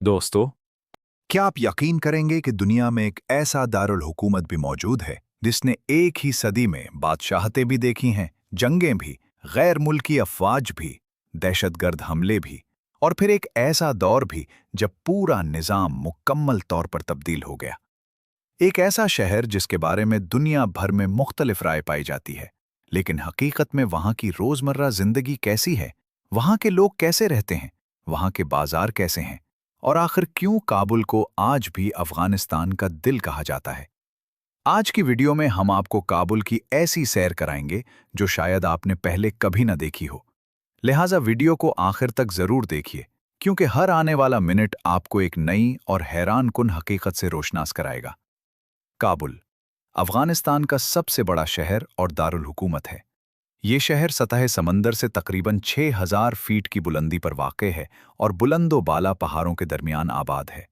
दोस्तों, क्या आप यकीन करेंगे कि दुनिया में एक ऐसा दारुल हुकूमत भी मौजूद है जिसने एक ही सदी में बादशाहतें भी देखी हैं, जंगें भी, गैर मुल्की अफवाज भी, दहशतगर्द हमले भी, और फिर एक ऐसा दौर भी जब पूरा निज़ाम मुकम्मल तौर पर तब्दील हो गया। एक ऐसा शहर जिसके बारे में दुनिया भर में मुख्तलिफ राय पाई जाती है, लेकिन हकीकत में वहाँ की रोज़मर्रा ज़िंदगी कैसी है, वहाँ के लोग कैसे रहते हैं, वहाँ के बाजार कैसे हैं, और आखिर क्यों काबुल को आज भी अफगानिस्तान का दिल कहा जाता है। आज की वीडियो में हम आपको काबुल की ऐसी सैर कराएंगे जो शायद आपने पहले कभी न देखी हो। लिहाजा वीडियो को आखिर तक जरूर देखिए, क्योंकि हर आने वाला मिनट आपको एक नई और हैरान कुन हकीकत से रोशनास कराएगा। काबुल अफगानिस्तान का सबसे बड़ा शहर और दारुल हुकूमत है। ये शहर सतह समंदर से तकरीबन 6000 फीट की बुलंदी पर वाक़ है और बुलंदो बाला पहाड़ों के दरमियान आबाद है।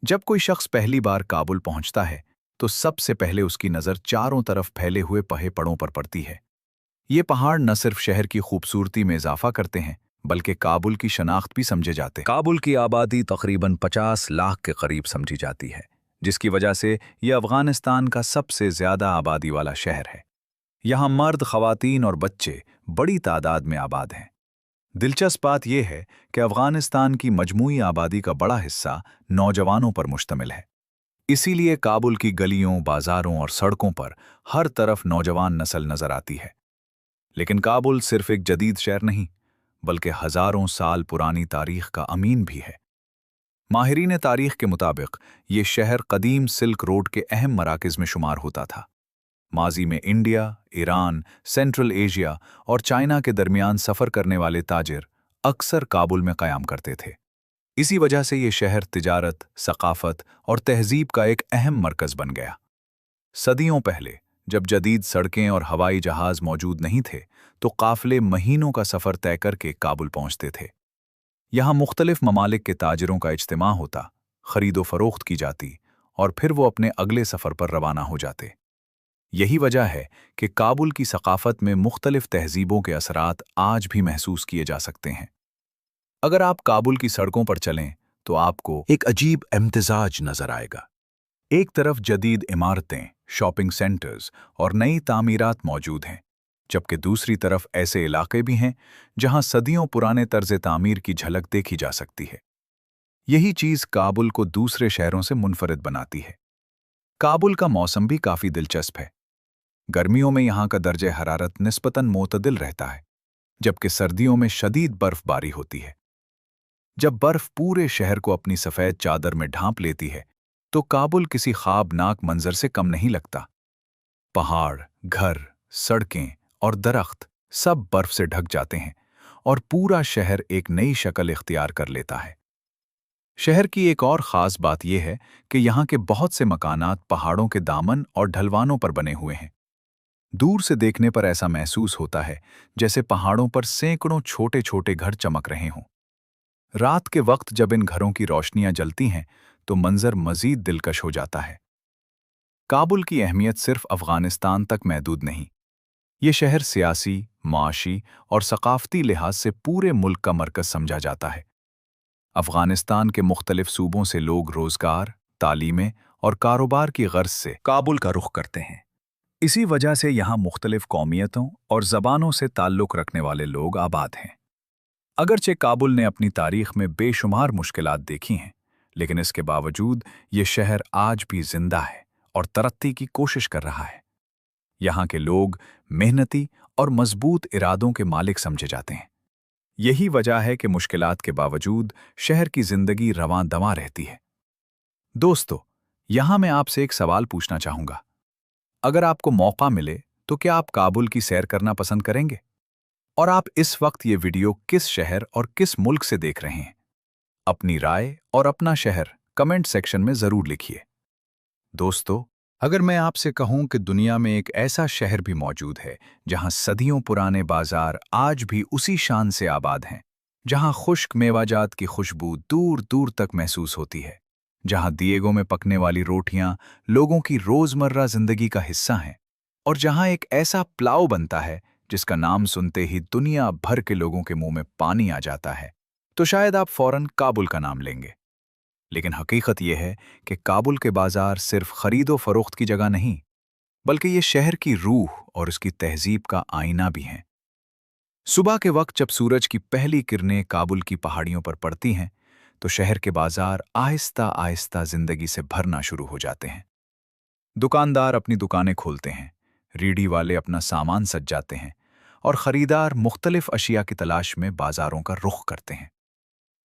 जब कोई शख्स पहली बार काबुल पहुंचता है तो सबसे पहले उसकी नज़र चारों तरफ फैले हुए पहाड़ों पर पड़ती है। ये पहाड़ न सिर्फ शहर की खूबसूरती में इजाफा करते हैं, बल्कि काबुल की शनाख्त भी समझे जाते हैं। काबुल की आबादी तकरीबन 50 लाख के करीब समझी जाती है, जिसकी वजह से यह अफगानिस्तान का सबसे ज़्यादा आबादी वाला शहर है। यहाँ मर्द, ख़वातीन और बच्चे बड़ी तादाद में आबाद हैं। दिलचस्प बात यह है कि अफगानिस्तान की मजमूई आबादी का बड़ा हिस्सा नौजवानों पर मुश्तमिल है। इसीलिए काबुल की गलियों, बाजारों और सड़कों पर हर तरफ नौजवान नस्ल नजर आती है। लेकिन काबुल सिर्फ एक जदीद शहर नहीं, बल्कि हजारों साल पुरानी तारीख का अमीन भी है। माहिरीन तारीख के मुताबिक ये शहर कदीम सिल्क रोड के अहम मराकज़ में शुमार होता था। माजी में इंडिया, ईरान, सेंट्रल एशिया और चाइना के दरमियान सफ़र करने वाले ताजिर अक्सर काबुल में क़याम करते थे। इसी वजह से ये शहर तिजारत, सक़ाफ़त और तहज़ीब का एक अहम मरकज़ बन गया। सदियों पहले जब जदीद सड़कें और हवाई जहाज़ मौजूद नहीं थे, तो काफ़िले महीनों का सफ़र तय करके काबुल पहुँचते थे। यहाँ मुख्तलिफ ममालिक के ताजिरों का इज्तिमा होता, खरीदो फरोख्त की जाती और फिर वो अपने अगले सफ़र पर रवाना हो जाते। यही वजह है कि काबुल की सकाफत में मुख्तलिफ तहजीबों के असरात आज भी महसूस किए जा सकते हैं। अगर आप काबुल की सड़कों पर चलें तो आपको एक अजीब इम्तिजाज नजर आएगा। एक तरफ जदीद इमारतें, शॉपिंग सेंटर्स और नई तामीरात मौजूद हैं, जबकि दूसरी तरफ ऐसे इलाके भी हैं जहां सदियों पुराने तर्ज तामीर की झलक देखी जा सकती है। यही चीज़ काबुल को दूसरे शहरों से मुनफरिद बनाती है। काबुल का मौसम भी काफ़ी दिलचस्प है। गर्मियों में यहाँ का दर्जे हरारत निस्बतन मोतदिल रहता है, जबकि सर्दियों में शदीद बर्फबारी होती है। जब बर्फ पूरे शहर को अपनी सफ़ेद चादर में ढांप लेती है तो काबुल किसी ख्वाबनाक मंजर से कम नहीं लगता। पहाड़, घर, सड़कें और दरख्त सब बर्फ से ढक जाते हैं और पूरा शहर एक नई शक्ल इख्तियार कर लेता है। शहर की एक और ख़ास बात यह है कि यहाँ के बहुत से मकानात पहाड़ों के दामन और ढलवानों पर बने हुए हैं। दूर से देखने पर ऐसा महसूस होता है जैसे पहाड़ों पर सैकड़ों छोटे छोटे घर चमक रहे हों। रात के वक्त जब इन घरों की रोशनियां जलती हैं तो मंजर मजीद दिलकश हो जाता है। काबुल की अहमियत सिर्फ अफगानिस्तान तक महदूद नहीं। ये शहर सियासी, माशी और सकाफती लिहाज से पूरे मुल्क का मरकज़ समझा जाता है। अफगानिस्तान के मुख्तलिफ सूबों से लोग रोज़गार, तालीमें और कारोबार की गर्ज से काबुल का रुख करते हैं। इसी वजह से यहाँ मुख्तलिफ कौमियतों और ज़बानों से ताल्लुक़ रखने वाले लोग आबाद हैं। अगरचे काबुल ने अपनी तारीख़ में बेशुमार मुश्किलात देखी हैं, लेकिन इसके बावजूद ये शहर आज भी जिंदा है और तरक्की की कोशिश कर रहा है। यहाँ के लोग मेहनती और मजबूत इरादों के मालिक समझे जाते हैं। यही वजह है कि मुश्किलात के बावजूद शहर की ज़िंदगी रवां दवां रहती है। दोस्तों, यहाँ मैं आपसे एक सवाल पूछना चाहूँगा। अगर आपको मौका मिले तो क्या आप काबुल की सैर करना पसंद करेंगे? और आप इस वक्त ये वीडियो किस शहर और किस मुल्क से देख रहे हैं? अपनी राय और अपना शहर कमेंट सेक्शन में ज़रूर लिखिए। दोस्तों, अगर मैं आपसे कहूं कि दुनिया में एक ऐसा शहर भी मौजूद है जहां सदियों पुराने बाजार आज भी उसी शान से आबाद हैं, जहां खुश्क मेवाजात की खुशबू दूर दूर तक महसूस होती है, जहां दिएगों में पकने वाली रोटियां लोगों की रोज़मर्रा ज़िंदगी का हिस्सा हैं, और जहां एक ऐसा पुलाव बनता है जिसका नाम सुनते ही दुनिया भर के लोगों के मुंह में पानी आ जाता है, तो शायद आप फौरन काबुल का नाम लेंगे। लेकिन हकीकत यह है कि काबुल के बाजार सिर्फ खरीदो फरोख्त की जगह नहीं, बल्कि ये शहर की रूह और उसकी तहजीब का आईना भी हैं। सुबह के वक्त जब सूरज की पहली किरणें काबुल की पहाड़ियों पर पड़ती हैं, तो शहर के बाजार आहिस्ता आहिस्ता जिंदगी से भरना शुरू हो जाते हैं। दुकानदार अपनी दुकानें खोलते हैं, रेडी वाले अपना सामान सजाते हैं और खरीदार मुख्तलिफ अशिया की तलाश में बाजारों का रुख करते हैं।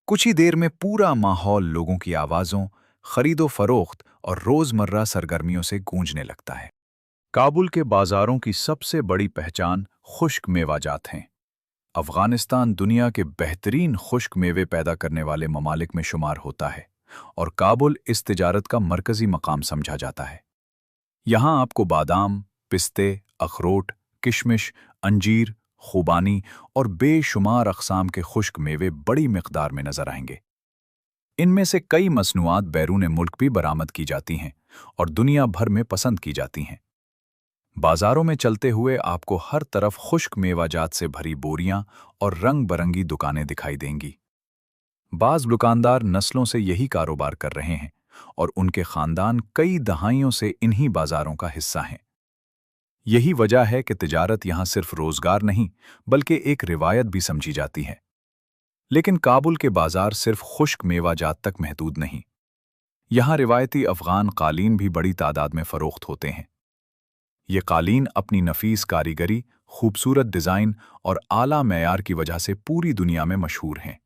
कुछ ही देर में पूरा माहौल लोगों की आवाज़ों, खरीदो फरोख्त और रोज़मर्रा सरगर्मियों से गूंजने लगता है। काबुल के बाजारों की सबसे बड़ी पहचान खुश्क मेवाजात हैं। अफगानिस्तान दुनिया के बेहतरीन खुश्क मेवे पैदा करने वाले ममालिक में शुमार होता है और काबुल इस तिजारत का मरकजी मकाम समझा जाता है। यहाँ आपको बादाम, पिस्ते, अखरोट, किशमिश, अंजीर, खुबानी और बेशुमार अक़साम के खुश्क मेवे बड़ी मिक़दार में नजर आएंगे। इनमें से कई मसनूआत बैरून मुल्क भी बरामद की जाती हैं और दुनिया भर में पसंद की जाती हैं। बाजारों में चलते हुए आपको हर तरफ खुश्क मेवाजात से भरी बोरियां और रंग बरंगी दुकानें दिखाई देंगी। बाज दुकानदार नस्लों से यही कारोबार कर रहे हैं और उनके खानदान कई दहाइयों से इन्हीं बाजारों का हिस्सा हैं। यही वजह है कि तिजारत यहाँ सिर्फ रोजगार नहीं, बल्कि एक रिवायत भी समझी जाती है। लेकिन काबुल के बाजार सिर्फ खुश्क मेवाजात तक महदूद नहीं। यहाँ रिवायती अफगान कालीन भी बड़ी तादाद में फरोख्त होते हैं। ये कालीन अपनी नफीस कारीगरी, खूबसूरत डिज़ाइन और आला मेयार की वजह से पूरी दुनिया में मशहूर हैं।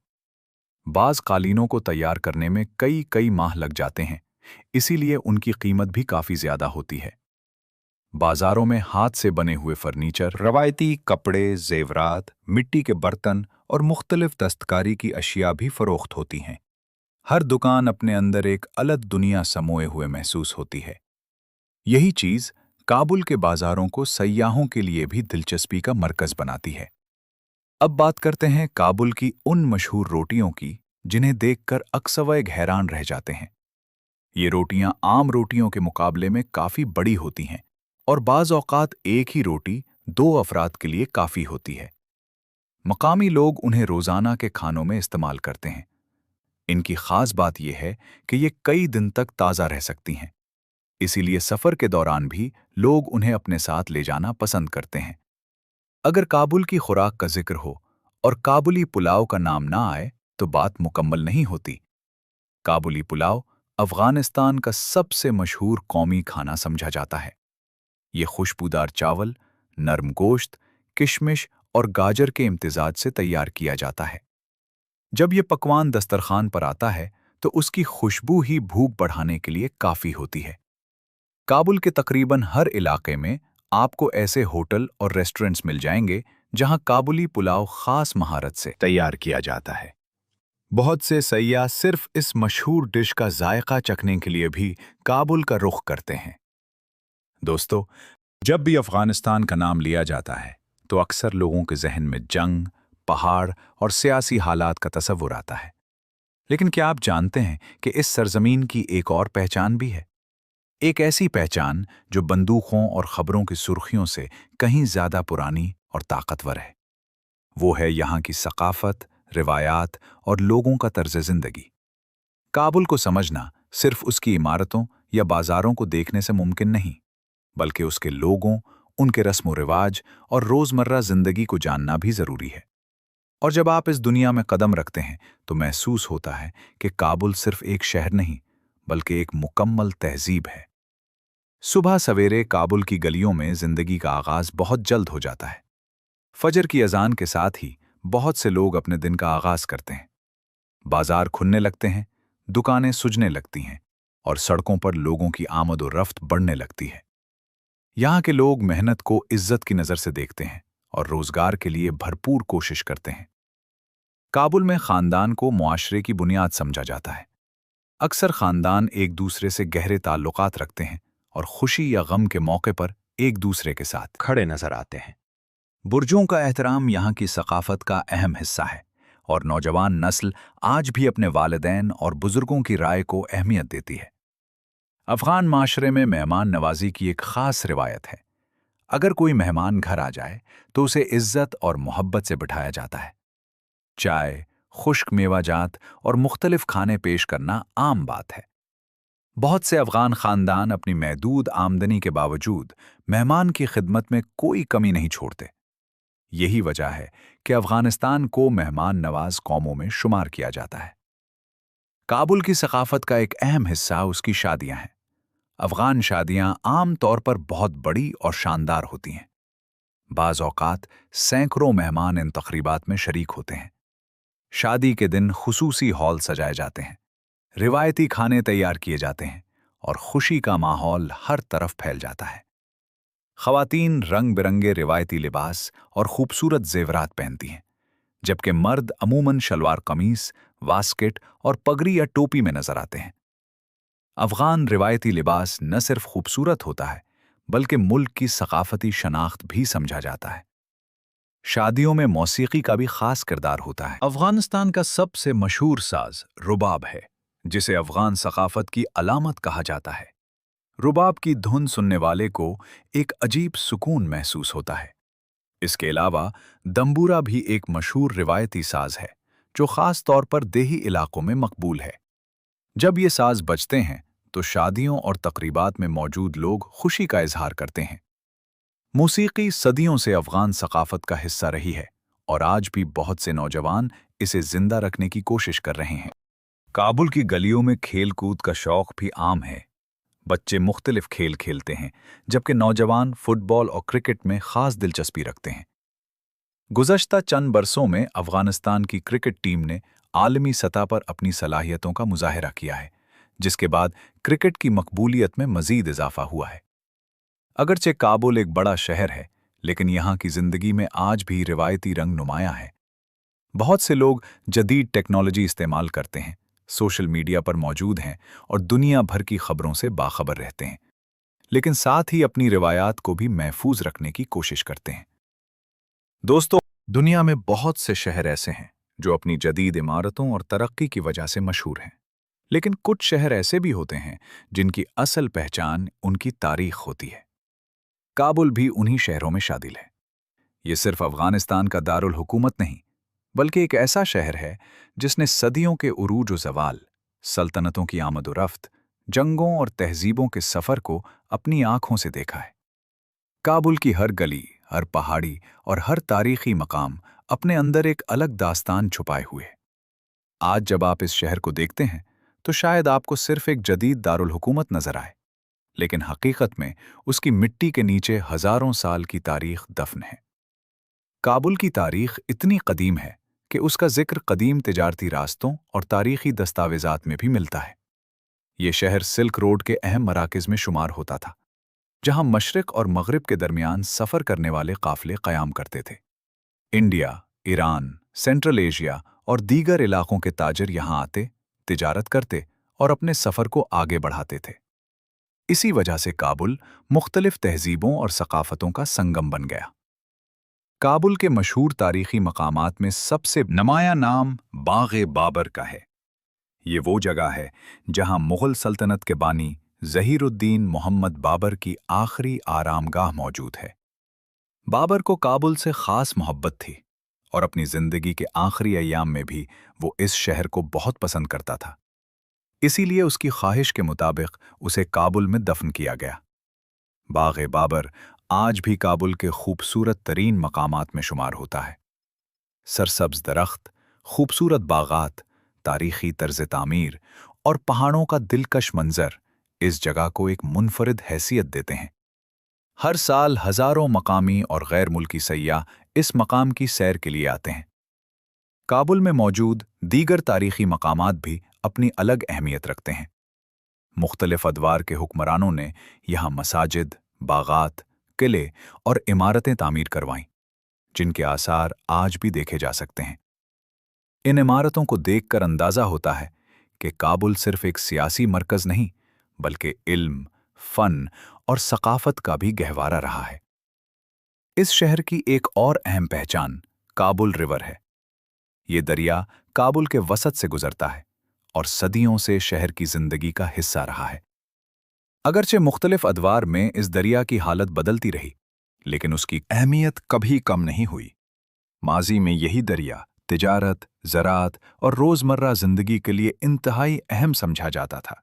बाज़ कालीनों को तैयार करने में कई कई माह लग जाते हैं, इसीलिए उनकी कीमत भी काफ़ी ज़्यादा होती है। बाज़ारों में हाथ से बने हुए फर्नीचर, रवायती कपड़े, जेवरात, मिट्टी के बर्तन और मुख्तलिफ दस्तकारी की अशिया भी फ़रोख्त होती हैं। हर दुकान अपने अंदर एक अलग दुनिया समोए हुए महसूस होती है। यही चीज़ काबुल के बाजारों को सयाहों के लिए भी दिलचस्पी का मरकज़ बनाती है। अब बात करते हैं काबुल की उन मशहूर रोटियों की जिन्हें देखकर अक्सर हैरान रह जाते हैं। ये रोटियां आम रोटियों के मुकाबले में काफ़ी बड़ी होती हैं और बाज़ औक़ात एक ही रोटी 2 अफराद के लिए काफ़ी होती है। मकामी लोग उन्हें रोज़ाना के खानों में इस्तेमाल करते हैं। इनकी ख़ास बात यह है कि ये कई दिन तक ताज़ा रह सकती हैं, इसीलिए सफ़र के दौरान भी लोग उन्हें अपने साथ ले जाना पसंद करते हैं। अगर काबुल की खुराक का जिक्र हो और काबुली पुलाव का नाम ना आए तो बात मुकम्मल नहीं होती। काबुली पुलाव अफ़गानिस्तान का सबसे मशहूर कौमी खाना समझा जाता है। ये खुशबूदार चावल, नरम गोश्त, किशमिश और गाजर के इम्तिजाज से तैयार किया जाता है। जब ये पकवान दस्तरखान पर आता है तो उसकी खुशबू ही भूख बढ़ाने के लिए काफ़ी होती है। काबुल के तकरीबन हर इलाके में आपको ऐसे होटल और रेस्टोरेंट्स मिल जाएंगे जहां काबुली पुलाव खास महारत से तैयार किया जाता है। बहुत से सयाह सिर्फ इस मशहूर डिश का जायका चखने के लिए भी काबुल का रुख करते हैं। दोस्तों, जब भी अफगानिस्तान का नाम लिया जाता है तो अक्सर लोगों के जहन में जंग, पहाड़ और सियासी हालात का तस्वुर आता है। लेकिन क्या आप जानते हैं कि इस सरजमीन की एक और पहचान भी है? एक ऐसी पहचान जो बंदूकों और खबरों की सुर्खियों से कहीं ज्यादा पुरानी और ताकतवर है। वो है यहाँ की सकाफत, रिवायात और लोगों का तर्ज जिंदगी। काबुल को समझना सिर्फ उसकी इमारतों या बाजारों को देखने से मुमकिन नहीं, बल्कि उसके लोगों, उनके रस्म रिवाज और रोजमर्रा जिंदगी को जानना भी जरूरी है। और जब आप इस दुनिया में कदम रखते हैं तो महसूस होता है कि काबुल सिर्फ एक शहर नहीं, बल्कि एक मुकम्मल तहजीब है। सुबह सवेरे काबुल की गलियों में जिंदगी का आगाज बहुत जल्द हो जाता है। फजर की अजान के साथ ही बहुत से लोग अपने दिन का आगाज करते हैं। बाजार खुलने लगते हैं, दुकानें सुजने लगती हैं और सड़कों पर लोगों की आमद और रफ्त बढ़ने लगती है। यहाँ के लोग मेहनत को इज्जत की नज़र से देखते हैं और रोजगार के लिए भरपूर कोशिश करते हैं। काबुल में खानदान को मुआशरे की बुनियाद समझा जाता है। अक्सर खानदान एक दूसरे से गहरे ताल्लुकात रखते हैं और खुशी या गम के मौके पर एक दूसरे के साथ खड़े नजर आते हैं। बुर्जों का एहतराम यहाँ की सकाफत का अहम हिस्सा है और नौजवान नस्ल आज भी अपने वालिदैन और बुजुर्गों की राय को अहमियत देती है। अफगान माशरे में मेहमान नवाजी की एक खास रिवायत है। अगर कोई मेहमान घर आ जाए तो उसे इज्जत और मोहब्बत से बिठाया जाता है। चाय, खुश्क मेवाजात और मुख्तलिफ खाने पेश करना आम बात है। बहुत से अफगान खानदान अपनी महदूद आमदनी के बावजूद मेहमान की खिदमत में कोई कमी नहीं छोड़ते। यही वजह है कि अफगानिस्तान को मेहमान नवाज कौमों में शुमार किया जाता है। काबुल की सकाफत का एक अहम हिस्सा उसकी शादियां हैं। अफगान शादियां आम तौर पर बहुत बड़ी और शानदार होती हैं। बाज़ औक़ात सैकड़ों मेहमान इन तक़रीबात में शरीक होते हैं। शादी के दिन खुसूसी हॉल सजाए जाते हैं, रिवायती खाने तैयार किए जाते हैं और खुशी का माहौल हर तरफ फैल जाता है। ख़वातीन रंग बिरंगे रिवायती लिबास और खूबसूरत जेवरात पहनती हैं, जबकि मर्द अमूमन शलवार कमीज, वास्केट और पगड़ी या टोपी में नजर आते हैं। अफगान रिवायती लिबास न सिर्फ खूबसूरत होता है, बल्कि मुल्क की सकाफती शनाख्त भी समझा जाता है। शादियों में मौसीकी का भी खास किरदार होता है। अफगानिस्तान का सबसे मशहूर साज रुबाब है, जिसे अफगान सकाफत की अलामत कहा जाता है। रुबाब की धुन सुनने वाले को एक अजीब सुकून महसूस होता है। इसके अलावा दंबूरा भी एक मशहूर रिवायती साज है, जो खास तौर पर देही इलाकों में मकबूल है। जब ये साज बजते हैं तो शादियों और तकरीबात में मौजूद लोग खुशी का इजहार करते हैं। मौसीकी सदियों से अफगान सकाफत का हिस्सा रही है और आज भी बहुत से नौजवान इसे जिंदा रखने की कोशिश कर रहे हैं। काबुल की गलियों में खेल कूद का शौक भी आम है। बच्चे मुख्तलिफ खेल खेलते हैं, जबकि नौजवान फुटबॉल और क्रिकेट में खास दिलचस्पी रखते हैं। गुज़श्ता चंद बरसों में अफगानिस्तान की क्रिकेट टीम ने आलमी सतह पर अपनी सलाहियतों का मुजाहिरा किया है, जिसके बाद क्रिकेट की मकबूलियत में मज़ीद इजाफा हुआ है। अगरचे काबुल एक बड़ा शहर है, लेकिन यहाँ की ज़िंदगी में आज भी रिवायती रंग नुमाया है। बहुत से लोग जदीद टेक्नोलॉजी इस्तेमाल करते हैं, सोशल मीडिया पर मौजूद हैं और दुनिया भर की खबरों से बाखबर रहते हैं, लेकिन साथ ही अपनी रिवायात को भी महफूज रखने की कोशिश करते हैं। दोस्तों, दुनिया में बहुत से शहर ऐसे हैं जो अपनी जदीद इमारतों और तरक्की की वजह से मशहूर हैं, लेकिन कुछ शहर ऐसे भी होते हैं जिनकी असल पहचान उनकी तारीख होती है। काबुल भी उन्हीं शहरों में शामिल है। ये सिर्फ अफगानिस्तान का दारुल हुकूमत नहीं, बल्कि एक ऐसा शहर है जिसने सदियों के उरूज व ज़वाल, सल्तनतों की आमद व रफ्त, जंगों और तहजीबों के सफ़र को अपनी आंखों से देखा है। काबुल की हर गली, हर पहाड़ी और हर तारीखी मकाम अपने अंदर एक अलग दास्तान छुपाए हुए है। आज जब आप इस शहर को देखते हैं तो शायद आपको सिर्फ एक जदीद दारुल हुकूमत नजर आए, लेकिन हकीकत में उसकी मिट्टी के नीचे हजारों साल की तारीख दफन है। काबुल की तारीख इतनी कदीम है कि उसका जिक्र कदीम तिजारती रास्तों और तारीखी दस्तावेजात में भी मिलता है। ये शहर सिल्क रोड के अहम मराकज़ में शुमार होता था, जहां मशरिक और मगरिब के दरमियान सफ़र करने वाले काफ़िले क़याम करते थे। इंडिया, ईरान, सेंट्रल एशिया और दीगर इलाकों के ताजिर यहाँ आते, तिजारत करते और अपने सफ़र को आगे बढ़ाते थे। इसी वजह से काबुल मुख्तलिफ तहजीबों और सकाफ़तों का संगम बन गया। काबुल के मशहूर तारीखी मकामात में सबसे नुमाया नाम बाग़ बाबर का है। ये वो जगह है जहां मुग़ल सल्तनत के बानी ज़हीरुद्दीन मोहम्मद बाबर की आखिरी आरामगाह मौजूद है। बाबर को काबुल से ख़ास मोहब्बत थी और अपनी ज़िंदगी के आखिरी अय्याम में भी वो इस शहर को बहुत पसंद करता था। इसीलिए उसकी ख्वाहिश के मुताबिक उसे काबुल में दफन किया गया। बाग़ बाबर आज भी काबुल के खूबसूरत तरीन मकामात में शुमार होता है। सरसब्ज़ दरख्त, खूबसूरत बागात, तारीखी तर्ज तामीर और पहाड़ों का दिलकश मंजर इस जगह को एक मुनफरिद हैसियत देते हैं। हर साल हज़ारों मकामी और गैर मुल्की सय्याह इस मकाम की सैर के लिए आते हैं। काबुल में मौजूद दीगर तारीखी मकामात भी अपनी अलग अहमियत रखते हैं। मुख्तलिफ अदवार के हुक्मरानों ने यहाँ मसाजिद, बागात, किले और इमारतें तामीर करवाईं, जिनके आसार आज भी देखे जा सकते हैं। इन इमारतों को देखकर अंदाज़ा होता है कि काबुल सिर्फ एक सियासी मरकज़ नहीं, बल्कि इल्म, फ़न और सकाफ़त का भी गहवारा रहा है। इस शहर की एक और अहम पहचान काबुल रिवर है। ये दरिया काबुल के वसत से गुजरता है और सदियों से शहर की ज़िंदगी का हिस्सा रहा है। अगरचे मुख्तलिफ अदवार में इस दरिया की हालत बदलती रही, लेकिन उसकी अहमियत कभी कम नहीं हुई। माजी में यही दरिया तिजारत, ज़राअत और रोज़मर्रा ज़िंदगी के लिए इंतहाई अहम समझा जाता था।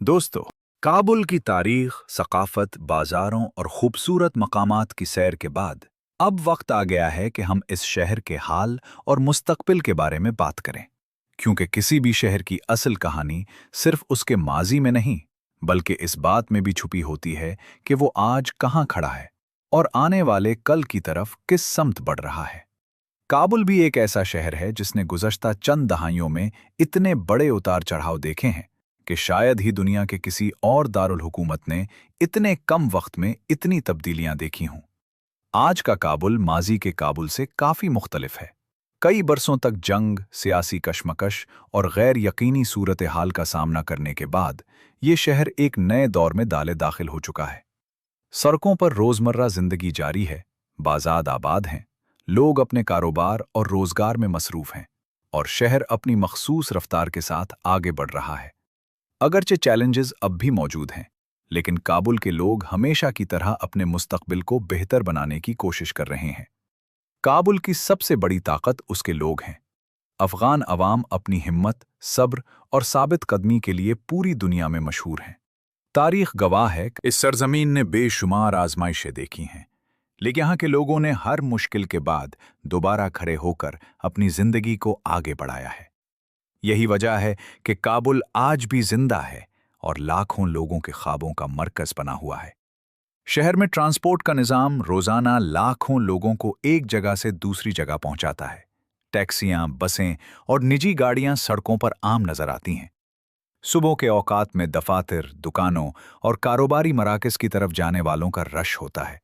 दोस्तों, काबुल की तारीख, सकाफत, बाज़ारों और खूबसूरत मकामात की सैर के बाद अब वक्त आ गया है कि हम इस शहर के हाल और मुस्तकबिल के बारे में बात करें, क्योंकि किसी भी शहर की असल कहानी सिर्फ उसके माजी में नहीं, बल्कि इस बात में भी छुपी होती है कि वो आज कहाँ खड़ा है और आने वाले कल की तरफ किस समत बढ़ रहा है। काबुल भी एक ऐसा शहर है जिसने गुज़श्ता चंद दहाइयों में इतने बड़े उतार चढ़ाव देखे हैं कि शायद ही दुनिया के किसी और दारुल हुकूमत ने इतने कम वक्त में इतनी तब्दीलियां देखी हों। आज का काबुल माजी के काबुल से काफ़ी मुख्तलिफ है। कई बरसों तक जंग, सियासी कशमकश और गैर यकीनी सूरत हाल का सामना करने के बाद ये शहर एक नए दौर में दाखिल हो चुका है। सड़कों पर रोज़मर्रा ज़िंदगी जारी है, बाज़ार आबाद हैं, लोग अपने कारोबार और रोज़गार में मसरूफ़ हैं, और शहर अपनी मखसूस रफ्तार के साथ आगे बढ़ रहा है। अगरचे चैलेंजेस अब भी मौजूद हैं, लेकिन काबुल के लोग हमेशा की तरह अपने मुस्तकबिल को बेहतर बनाने की कोशिश कर रहे हैं। काबुल की सबसे बड़ी ताकत उसके लोग हैं। अफ़गान अवाम अपनी हिम्मत, सब्र और साबित कदमी के लिए पूरी दुनिया में मशहूर हैं। तारीख गवाह है कि इस सरजमीन ने बेशुमार आजमाइशें देखी हैं, लेकिन यहाँ के लोगों ने हर मुश्किल के बाद दोबारा खड़े होकर अपनी जिंदगी को आगे बढ़ाया है। यही वजह है कि काबुल आज भी जिंदा है और लाखों लोगों के ख्वाबों का मरकज बना हुआ है। शहर में ट्रांसपोर्ट का निज़ाम रोज़ाना लाखों लोगों को एक जगह से दूसरी जगह पहुंचाता है। टैक्सियां, बसें और निजी गाड़ियां सड़कों पर आम नजर आती हैं। सुबह के औकात में दफातर, दुकानों और कारोबारी मराकज़ की तरफ जाने वालों का रश होता है,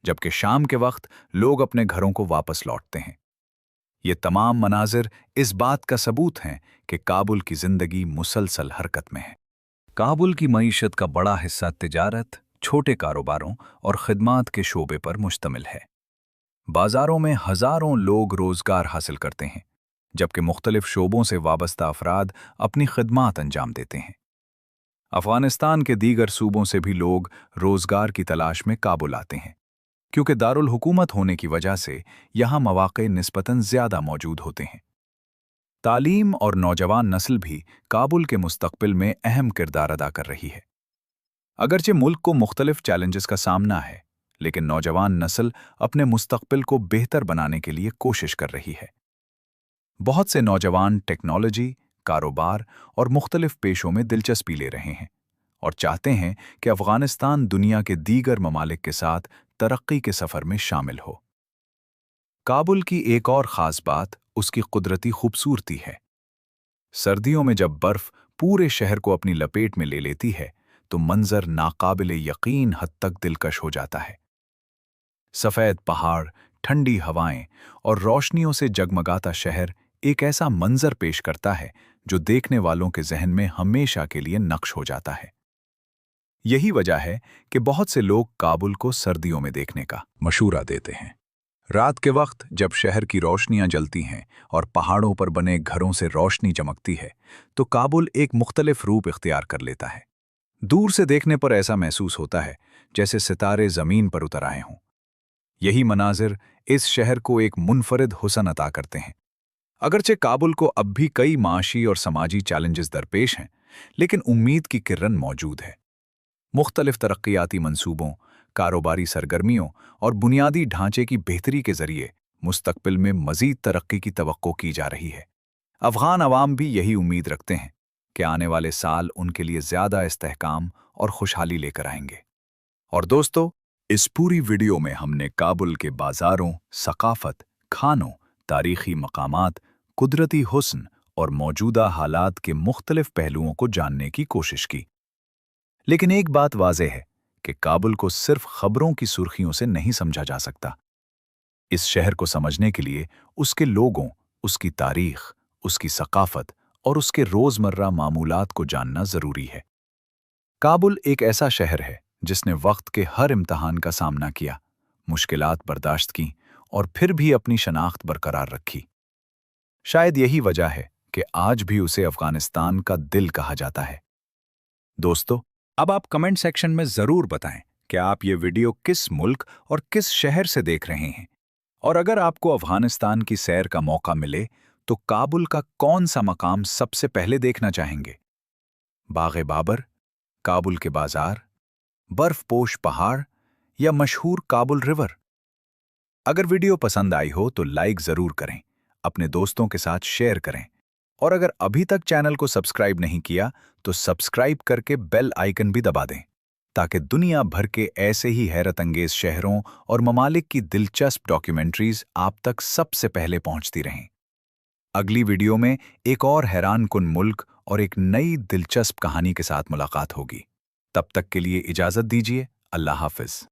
जबकि शाम के वक्त लोग अपने घरों को वापस लौटते हैं। ये तमाम मनाजिर इस बात का सबूत हैं कि काबुल की जिंदगी मुसलसल हरकत में है। काबुल की मईशत का बड़ा हिस्सा तिजारत, छोटे कारोबारों और खिदमात के शोबे पर मुश्तमिल है। बाजारों में हजारों लोग रोजगार हासिल करते हैं, जबकि मुख्तलिफ शोबों से वाबस्ता अफराद अपनी खिदमात अंजाम देते हैं। अफगानिस्तान के दीगर सूबों से भी लोग रोजगार की तलाश में काबुल आते हैं, क्योंकि दारुल हुकूमत होने की वजह से यहाँ मौक़े निस्बतन ज़्यादा मौजूद होते हैं। तालीम और नौजवान नस्ल भी काबुल के मुस्तकबिल में अहम किरदार अदा कर रही है। अगरचे मुल्क को मुख्तलिफ चैलेंजेस का सामना है, लेकिन नौजवान नस्ल अपने मुस्तकबिल को बेहतर बनाने के लिए कोशिश कर रही है। बहुत से नौजवान टेक्नोलॉजी, कारोबार और मुख्तलिफ पेशों में दिलचस्पी ले रहे हैं और चाहते हैं कि अफगानिस्तान दुनिया के दीगर ममालिक के साथ तरक्की के सफ़र में शामिल हो। काबुल की एक और ख़ास बात उसकी कुदरती खूबसूरती है। सर्दियों में जब बर्फ़ पूरे शहर को अपनी लपेट में ले लेती है, तो मंजर नाकाबिले यकीन हद तक दिलकश हो जाता है। सफ़ेद पहाड़, ठंडी हवाएं और रोशनियों से जगमगाता शहर एक ऐसा मंजर पेश करता है जो देखने वालों के जहन में हमेशा के लिए नक्श हो जाता है। यही वजह है कि बहुत से लोग काबुल को सर्दियों में देखने का मशूरा देते हैं। रात के वक्त जब शहर की रोशनियां जलती हैं और पहाड़ों पर बने घरों से रोशनी चमकती है, तो काबुल एक मुख्तलिफ रूप इख्तियार कर लेता है। दूर से देखने पर ऐसा महसूस होता है जैसे सितारे ज़मीन पर उतर आए हों। यही मनाजिर इस शहर को एक मुनफरिद हुस्न अता करते हैं। अगरचे काबुल को अब भी कई माशी और समाजी चैलेंजेस दरपेश हैं, लेकिन उम्मीद की किरण मौजूद है। मुख्तलिफ तरक्याती मंसूबों, कारोबारी सरगर्मियों और बुनियादी ढांचे की बेहतरी के जरिए मुस्तकबिल में मज़ीद तरक्की की तवक्को की जा रही है। अफ़गान अवाम भी यही उम्मीद रखते हैं कि आने वाले साल उनके लिए ज़्यादा इस्तेहकाम और खुशहाली लेकर आएंगे। और दोस्तों, इस पूरी वीडियो में हमने काबुल के बाज़ारों, सकाफत, खानों, तारीख़ी मकामात, कुदरती हुस्न और मौजूदा हालात के मुख्तलिफ पहलुओं को जानने की कोशिश की। लेकिन एक बात वाज़ेह है कि काबुल को सिर्फ खबरों की सुर्खियों से नहीं समझा जा सकता। इस शहर को समझने के लिए उसके लोगों, उसकी तारीख, उसकी सकाफत और उसके रोज़मर्रा मामूलात को जानना ज़रूरी है। काबुल एक ऐसा शहर है जिसने वक्त के हर इम्तहान का सामना किया, मुश्किलात बर्दाश्त की और फिर भी अपनी शनाख्त बरकरार रखी। शायद यही वजह है कि आज भी उसे अफगानिस्तान का दिल कहा जाता है। दोस्तों, अब आप कमेंट सेक्शन में ज़रूर बताएं कि आप ये वीडियो किस मुल्क और किस शहर से देख रहे हैं, और अगर आपको अफगानिस्तान की सैर का मौका मिले तो काबुल का कौन सा मकाम सबसे पहले देखना चाहेंगे? बाग बाबर, काबुल के बाजार, बर्फपोश पहाड़ या मशहूर काबुल रिवर? अगर वीडियो पसंद आई हो तो लाइक जरूर करें, अपने दोस्तों के साथ शेयर करें और अगर अभी तक चैनल को सब्सक्राइब नहीं किया तो सब्सक्राइब करके बेल आइकन भी दबा दें ताकि दुनिया भर के ऐसे ही हैरत अंगेज शहरों और ममालिक की दिलचस्प डॉक्यूमेंट्रीज आप तक सबसे पहले पहुंचती रहें। अगली वीडियो में एक और हैरान कुन मुल्क और एक नई दिलचस्प कहानी के साथ मुलाकात होगी। तब तक के लिए इजाजत दीजिए। अल्लाह हाफिज।